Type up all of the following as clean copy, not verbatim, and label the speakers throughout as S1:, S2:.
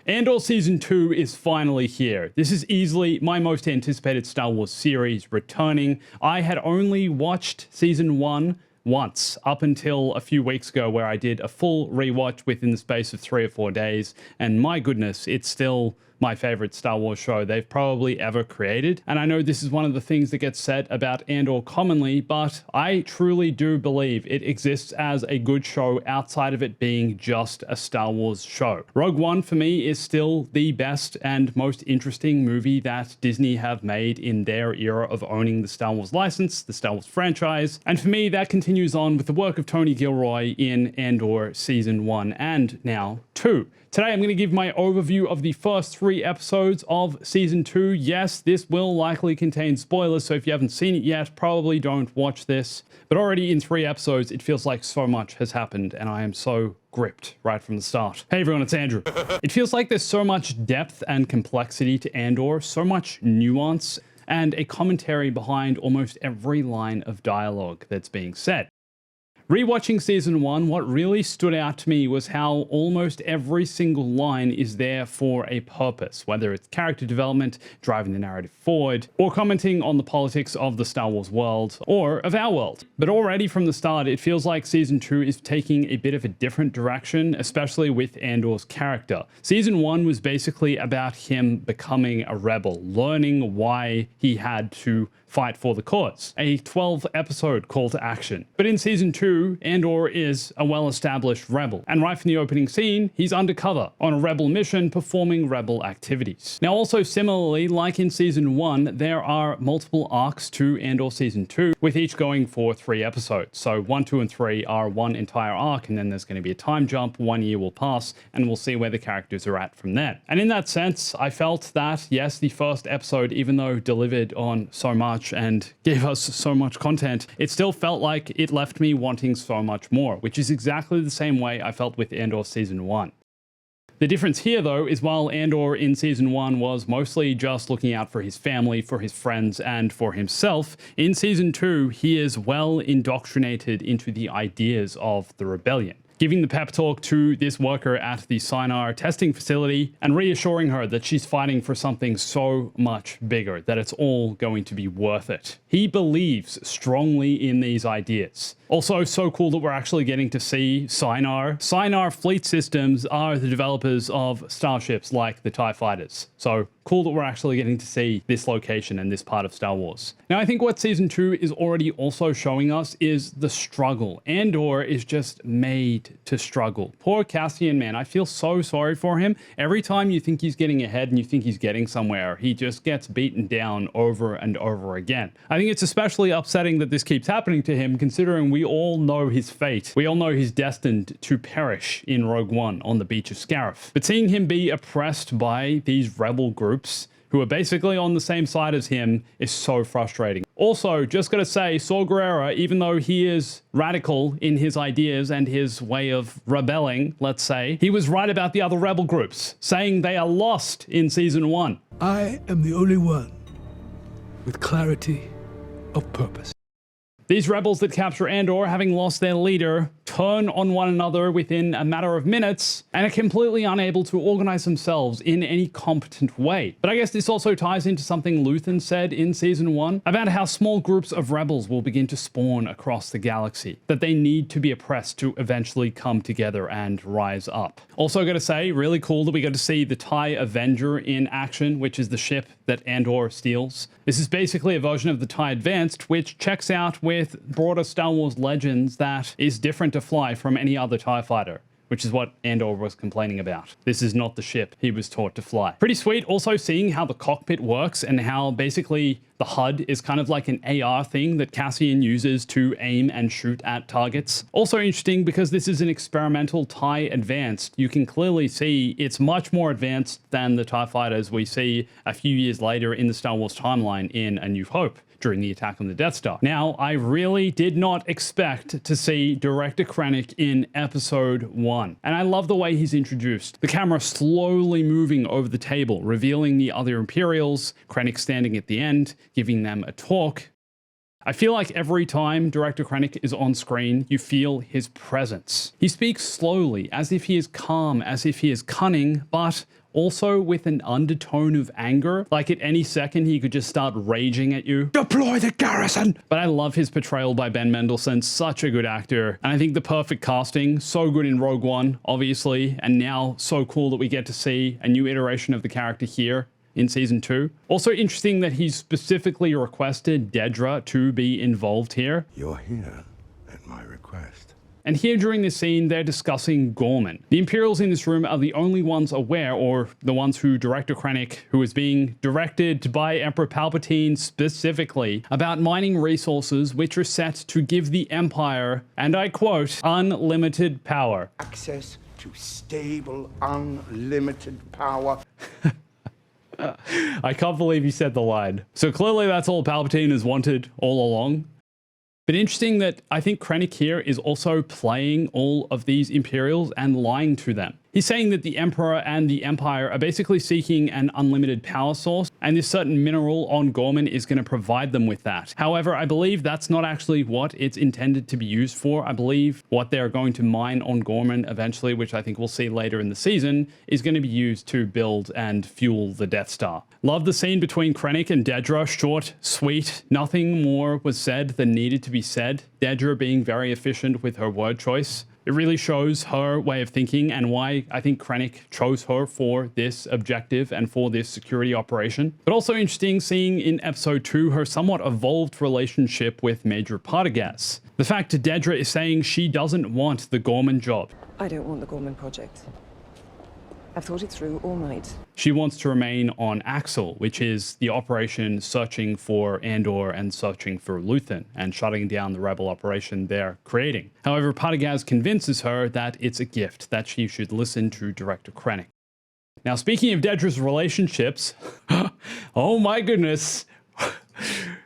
S1: Andor Season 2 is finally here. This is easily my most anticipated Star Wars series returning. I had only watched Season 1 once, up until a few weeks ago where I did a full rewatch within the space of 3 or 4 days, and my goodness, it's still my favorite Star Wars show they've probably ever created. And I know this is one of the things that gets said about Andor commonly, but I truly do believe it exists as a good show outside of it being just a Star Wars show. Rogue One for me is still the best and most interesting movie that Disney have made in their era of owning the Star Wars license, the Star Wars franchise. And for me, that continues on with the work of Tony Gilroy in Andor Season 1 and now 2. Today, I'm going to give my overview of the first 3 episodes of Season 2. Yes, this will likely contain spoilers, so if you haven't seen it yet, probably don't watch this. But already in 3 episodes, it feels like so much has happened, and I am so gripped right from the start. Hey everyone, it's Andrew. It feels like there's so much depth and complexity to Andor, so much nuance, and a commentary behind almost every line of dialogue that's being said. Rewatching Season 1, what really stood out to me was how almost every single line is there for a purpose, whether it's character development, driving the narrative forward, or commenting on the politics of the Star Wars world, or of our world. But already from the start, it feels like Season 2 is taking a bit of a different direction, especially with Andor's character. Season 1 was basically about him becoming a rebel, learning why he had to fight for the cause. A 12-episode call to action. But in Season 2, Andor is a well-established rebel. And right from the opening scene, he's undercover on a rebel mission performing rebel activities. Now also similarly, like in Season 1, there are multiple arcs to Andor Season 2, with each going for 3 episodes. So 1, 2, and 3 are one entire arc, and then there's going to be a time jump, 1 year will pass, and we'll see where the characters are at from there. And in that sense, I felt that, yes, the first episode, even though delivered on so much and gave us so much content, it still felt like it left me wanting so much more, which is exactly the same way I felt with Andor Season 1. The difference here, though, is while Andor in Season 1 was mostly just looking out for his family, for his friends, and for himself, in Season 2, he is well indoctrinated into the ideas of the rebellion, giving the pep talk to this worker at the Sinar testing facility and reassuring her that she's fighting for something so much bigger, that it's all going to be worth it. He believes strongly in these ideas. Also, so cool that we're actually getting to see Sinar. Sinar Fleet Systems are the developers of starships like the TIE Fighters. So cool that we're actually getting to see this location and this part of Star Wars. Now, I think what Season 2 is already also showing us is the struggle. Andor is just made to struggle. Poor Cassian, man, I feel so sorry for him. Every time you think he's getting ahead and you think he's getting somewhere, he just gets beaten down over and over again. I think it's especially upsetting that this keeps happening to him, considering we all know his fate. We all know he's destined to perish in Rogue One on the beach of Scarif. But seeing him be oppressed by these rebel groups who are basically on the same side as him is so frustrating. Also, just gotta say, Saw Gerrera, even though he is radical in his ideas and his way of rebelling, let's say, he was right about the other rebel groups, saying they are lost in Season 1.
S2: I am the only one with clarity of purpose.
S1: These rebels that capture Andor, having lost their leader, turn on one another within a matter of minutes and are completely unable to organize themselves in any competent way. But I guess this also ties into something Luthen said in Season 1 about how small groups of rebels will begin to spawn across the galaxy, that they need to be oppressed to eventually come together and rise up. Also gotta say, really cool that we got to see the TIE Avenger in action, which is the ship that Andor steals. This is basically a version of the TIE Advanced, which checks out with broader Star Wars legends that is different to fly from any other TIE fighter, which is what Andor was complaining about. This is not the ship he was taught to fly. Pretty sweet also seeing how the cockpit works and how basically the HUD is kind of like an AR thing that Cassian uses to aim and shoot at targets. Also interesting because this is an experimental TIE Advanced. You can clearly see it's much more advanced than the TIE fighters we see a few years later in the Star Wars timeline in A New Hope, during the attack on the Death Star. Now, I really did not expect to see Director Krennic in Episode 1, and I love the way he's introduced. The camera slowly moving over the table, revealing the other Imperials, Krennic standing at the end, giving them a talk. I feel like every time Director Krennic is on screen, you feel his presence. He speaks slowly, as if he is calm, as if he is cunning, but also with an undertone of anger. Like at any second, he could just start raging at you. Deploy the garrison! But I love his portrayal by Ben Mendelsohn, such a good actor. And I think the perfect casting, so good in Rogue One, obviously, and now so cool that we get to see a new iteration of the character here in season 2. Also interesting that he's specifically requested Dedra to be involved here.
S3: You're here at my request.
S1: And here during this scene, they're discussing Gorman. The Imperials in this room are the only ones aware, or the ones who Director Krennic, who is being directed by Emperor Palpatine specifically, about mining resources which are set to give the Empire, and I quote, unlimited power.
S3: Access to stable, unlimited power.
S1: I can't believe he said the line. So clearly that's all Palpatine has wanted all along. But interesting that I think Krennic here is also playing all of these Imperials and lying to them. He's saying that the Emperor and the Empire are basically seeking an unlimited power source, and this certain mineral on Gorman is going to provide them with that. However, I believe that's not actually what it's intended to be used for. I believe what they're going to mine on Gorman eventually, which I think we'll see later in the season, is going to be used to build and fuel the Death Star. Love the scene between Krennic and Dedra. Short, sweet, nothing more was said than needed to be said. Dedra being very efficient with her word choice. It really shows her way of thinking and why I think Krennic chose her for this objective and for this security operation. But also interesting seeing in episode 2 her somewhat evolved relationship with Major Partagaz. The fact that Dedra is saying she doesn't want the Gorman job.
S4: I don't want the Gorman project. I've thought it through all night.
S1: She wants to remain on Axel, which is the operation searching for Andor and searching for Luthen and shutting down the rebel operation they're creating. However, Partagaz convinces her that it's a gift, that she should listen to Director Krennic. Now, speaking of Dedra's relationships, oh my goodness,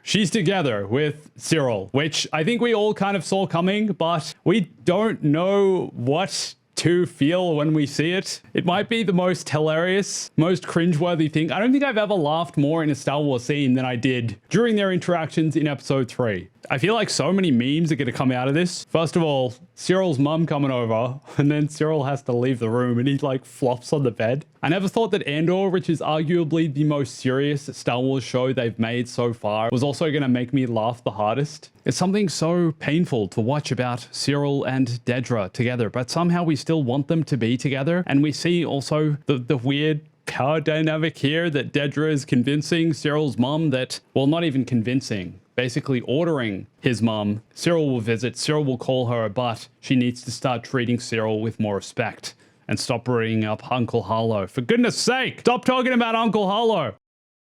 S1: she's together with Syril, which I think we all kind of saw coming, but we don't know what to feel when we see it. It might be the most hilarious, most cringeworthy thing. I don't think I've ever laughed more in a Star Wars scene than I did during their interactions in episode 3. I feel like so many memes are going to come out of this. First of all, Cyril's mum coming over, and then Syril has to leave the room and he like flops on the bed. I never thought that Andor, which is arguably the most serious Star Wars show they've made so far, was also going to make me laugh the hardest. It's something so painful to watch about Syril and Dedra together, but somehow we still want them to be together. And we see also the weird power dynamic here that Dedra is convincing Cyril's mum that, well, not even convincing, basically ordering his mum. Syril will visit, Syril will call her, but she needs to start treating Syril with more respect and stop bringing up Uncle Harlow. For goodness sake, stop talking about Uncle Harlow.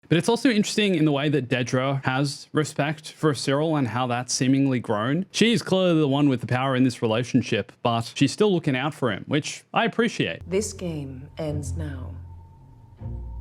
S1: But it's also interesting in the way that Dedra has respect for Syril and how that's seemingly grown. She's clearly the one with the power in this relationship, but she's still looking out for him, which I appreciate.
S4: This game ends now.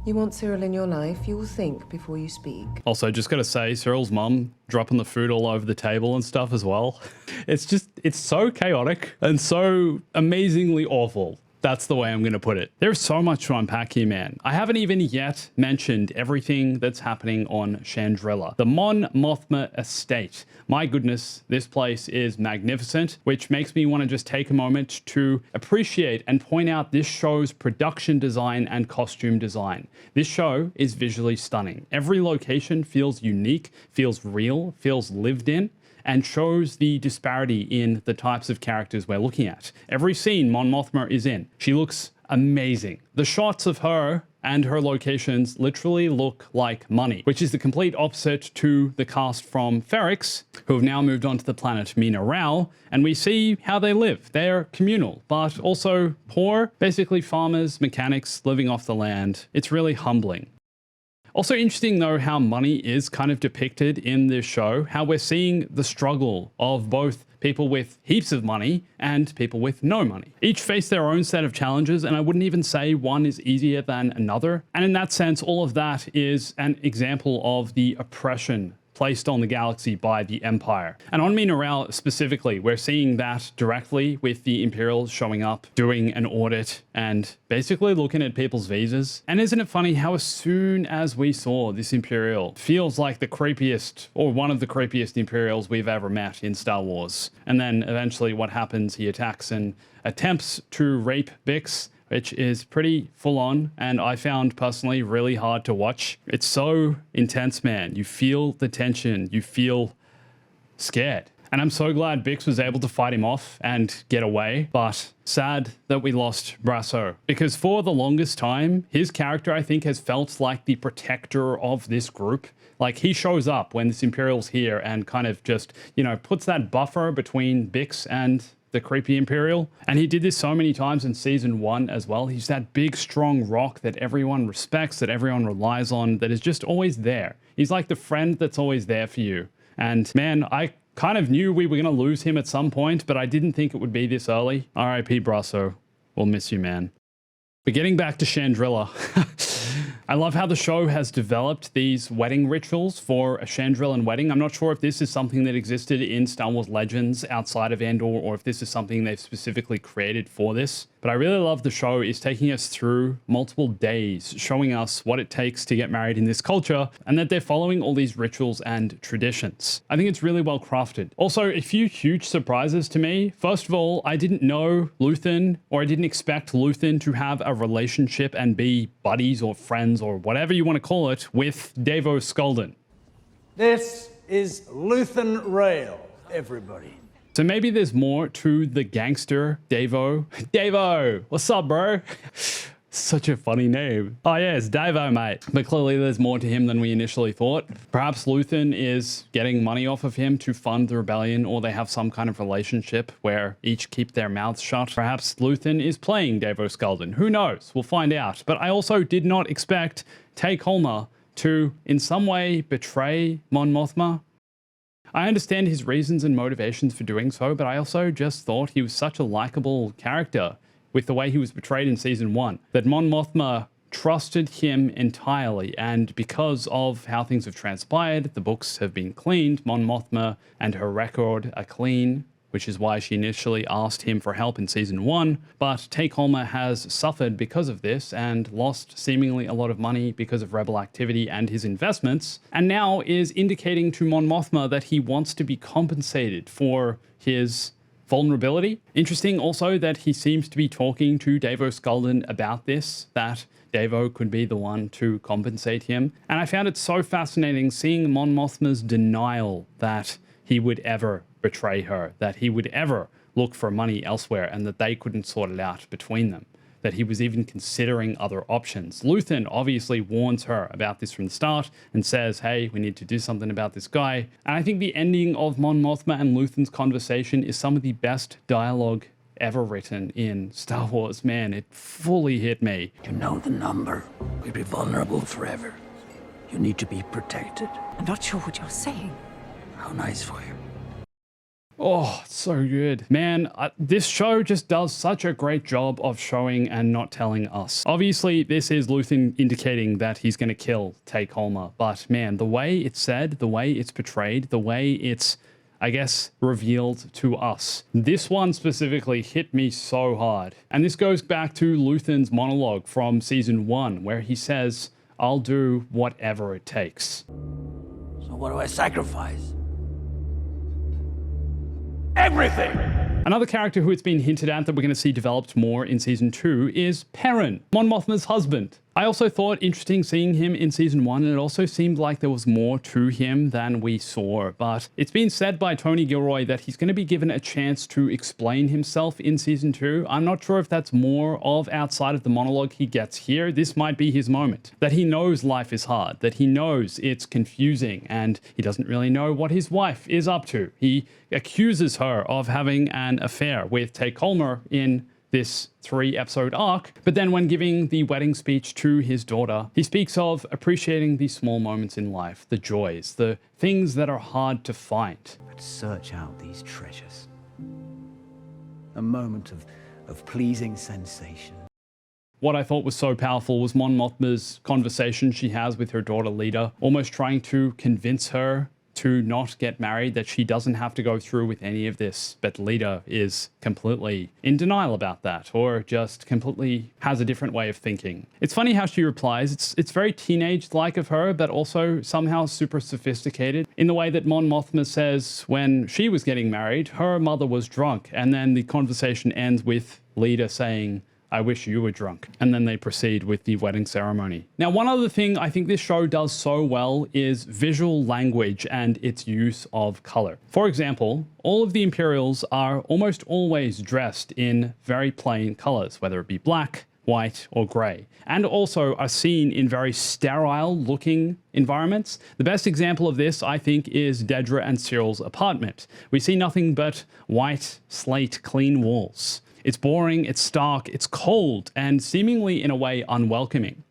S4: You want Syril in your life, you will think before you speak.
S1: Also, just gotta say, Cyril's mum dropping the food all over the table and stuff as well. It's so chaotic and so amazingly awful. That's the way I'm going to put it. There's so much to unpack here, man. I haven't even yet mentioned everything that's happening on Chandrila, the Mon Mothma estate. My goodness, this place is magnificent, which makes me want to just take a moment to appreciate and point out this show's production design and costume design. This show is visually stunning. Every location feels unique, feels real, feels lived in, and shows the disparity in the types of characters we're looking at. Every scene Mon Mothma is in, she looks amazing. The shots of her and her locations literally look like money, which is the complete opposite to the cast from Ferrix, who have now moved on to the planet Mina Rao, and we see how they live. They're communal, but also poor, basically farmers, mechanics living off the land. It's really humbling. Also interesting though how money is kind of depicted in this show, how we're seeing the struggle of both people with heaps of money and people with no money. Each face their own set of challenges, and I wouldn't even say one is easier than another. And in that sense, all of that is an example of the oppression placed on the galaxy by the Empire. And on Mina Rao specifically, we're seeing that directly with the Imperials showing up, doing an audit, and basically looking at people's visas. And isn't it funny how as soon as we saw this Imperial, feels like the creepiest, or one of the creepiest Imperials we've ever met in Star Wars. And then eventually what happens, he attacks and attempts to rape Bix, which is pretty full on, and I found personally really hard to watch. It's so intense, man. You feel the tension, you feel scared. And I'm so glad Bix was able to fight him off and get away, but sad that we lost Brasso. Because for the longest time, his character, I think, has felt like the protector of this group. Like, he shows up when this Imperial's here and kind of just, you know, puts that buffer between Bix and the creepy Imperial. And he did this so many times in season 1 as well. He's that big, strong rock that everyone respects, that everyone relies on, that is just always there. He's like the friend that's always there for you. And man, I kind of knew we were going to lose him at some point, but I didn't think it would be this early. R.I.P. Brasso. We'll miss you, man. But getting back to Chandrila, I love how the show has developed these wedding rituals for a Chandrilan wedding. I'm not sure if this is something that existed in Star Wars Legends outside of Andor, or if this is something they've specifically created for this. But I really love the show is taking us through multiple days, showing us what it takes to get married in this culture, and that they're following all these rituals and traditions. I think it's really well crafted. Also, a few huge surprises to me. First of all, I didn't know Luthen, or I didn't expect Luthen to have a relationship and be buddies or friends or whatever you want to call it with Davo Skulden.
S5: This is Luthen Rail, everybody.
S1: So maybe there's more to the gangster Davo. Davo, what's up, bro? Such a funny name. Oh yeah, it's Davo, mate. But clearly there's more to him than we initially thought. Perhaps Luthen is getting money off of him to fund the rebellion, or they have some kind of relationship where each keep their mouths shut. Perhaps Luthen is playing Davo Skulden. Who knows? We'll find out. But I also did not expect Tay Kolma to, in some way, betray Mon Mothma. I understand his reasons and motivations for doing so, but I also just thought he was such a likable character with the way he was portrayed in season 1, that Mon Mothma trusted him entirely, and because of how things have transpired, the books have been cleaned, Mon Mothma and her record are clean, which is why she initially asked him for help in season 1, but Tay Kolma has suffered because of this and lost seemingly a lot of money because of rebel activity and his investments, and now is indicating to Mon Mothma that he wants to be compensated for his vulnerability. Interesting also that he seems to be talking to Davo Skulden about this, that Davo could be the one to compensate him. And I found it so fascinating seeing Mon Mothma's denial that he would ever betray her, that he would ever look for money elsewhere, and that they couldn't sort it out between them, that he was even considering other options. Luthen obviously warns her about this from the start and says, hey, we need to do something about this guy. And I think the ending of Mon Mothma and Luthen's conversation is some of the best dialogue ever written in Star Wars. Man, it fully hit me.
S6: You know the number. We'll be vulnerable forever. You need to be protected.
S7: I'm not sure what you're saying.
S6: How nice for you.
S1: Oh, it's so good. Man, this show just does such a great job of showing and not telling us. Obviously, this is Luthen indicating that he's going to kill Tay Kolma, but man, the way it's said, the way it's portrayed, the way it's, I guess, revealed to us. This one specifically hit me so hard. And this goes back to Luthen's monologue from season 1, where he says, I'll do whatever it takes.
S6: So what do I sacrifice?
S5: Everything!
S1: Another character who it's been hinted at that we're going to see developed more in season 2 is Perrin, Mon Mothma's husband. I also thought interesting seeing him in season 1, and it also seemed like there was more to him than we saw, but it's been said by Tony Gilroy that he's going to be given a chance to explain himself in season 2. I'm not sure if that's more of outside of the monologue he gets here. This might be his moment. That he knows life is hard, that he knows it's confusing, and he doesn't really know what his wife is up to. He accuses her of having an affair with Tay Kolma in this 3-episode arc, but then when giving the wedding speech to his daughter, he speaks of appreciating the small moments in life, the joys, the things that are hard to find.
S6: But search out these treasures. A moment of pleasing sensation.
S1: What I thought was so powerful was Mon Mothma's conversation she has with her daughter Leda, almost trying to convince her to not get married, that she doesn't have to go through with any of this, but Leda is completely in denial about that, or just completely has a different way of thinking. It's funny how she replies. It's very teenage-like of her, but also somehow super sophisticated, in the way that Mon Mothma says when she was getting married, her mother was drunk, and then the conversation ends with Leda saying, I wish you were drunk. And then they proceed with the wedding ceremony. Now, one other thing I think this show does so well is visual language and its use of color. For example, all of the Imperials are almost always dressed in very plain colors, whether it be black, white, or grey, and also are seen in very sterile looking environments. The best example of this, I think, is Dedra and Syril's apartment. We see nothing but white, slate, clean walls. It's boring, it's stark, it's cold, and seemingly in a way unwelcoming.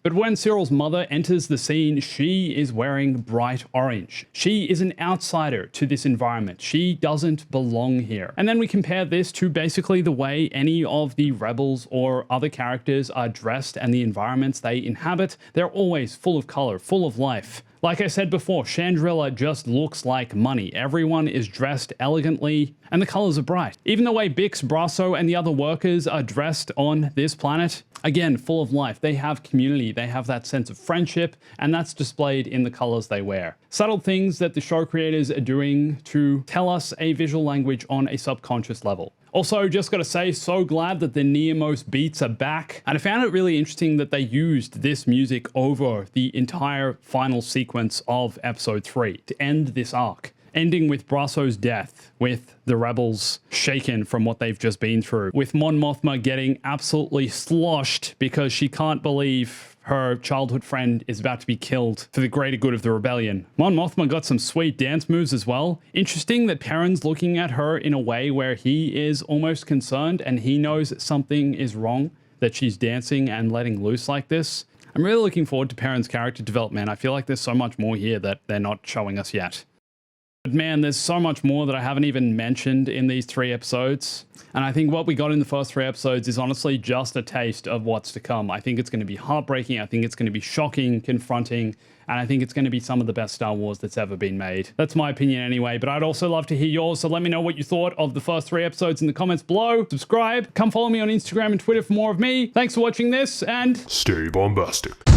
S1: But when Syril's mother enters the scene, she is wearing bright orange. She is an outsider to this environment. She doesn't belong here. And then we compare this to basically the way any of the rebels or other characters are dressed and the environments they inhabit. They're always full of color, full of life. Like I said before, Chandrila just looks like money. Everyone is dressed elegantly, and the colors are bright. Even the way Bix, Brasso, and the other workers are dressed on this planet, again, full of life. They have community, they have that sense of friendship, and that's displayed in the colors they wear. Subtle things that the show creators are doing to tell us a visual language on a subconscious level. Also, just gotta say, so glad that the Neomos beats are back. And I found it really interesting that they used this music over the entire final sequence of episode 3 to end this arc. Ending with Brasso's death, with the rebels shaken from what they've just been through, with Mon Mothma getting absolutely sloshed because she can't believe her childhood friend is about to be killed for the greater good of the rebellion. Mon Mothma got some sweet dance moves as well. Interesting that Perrin's looking at her in a way where he is almost concerned and he knows something is wrong, that she's dancing and letting loose like this. I'm really looking forward to Perrin's character development. I feel like there's so much more here that they're not showing us yet. But man, there's so much more that I haven't even mentioned in these 3 episodes. And I think what we got in the first 3 episodes is honestly just a taste of what's to come. I think it's going to be heartbreaking. I think it's going to be shocking, confronting, and I think it's going to be some of the best Star Wars that's ever been made. That's my opinion anyway, but I'd also love to hear yours, so let me know what you thought of the first 3 episodes in the comments below. Subscribe, come follow me on Instagram and Twitter for more of me. Thanks for watching this, and
S7: stay bombastic.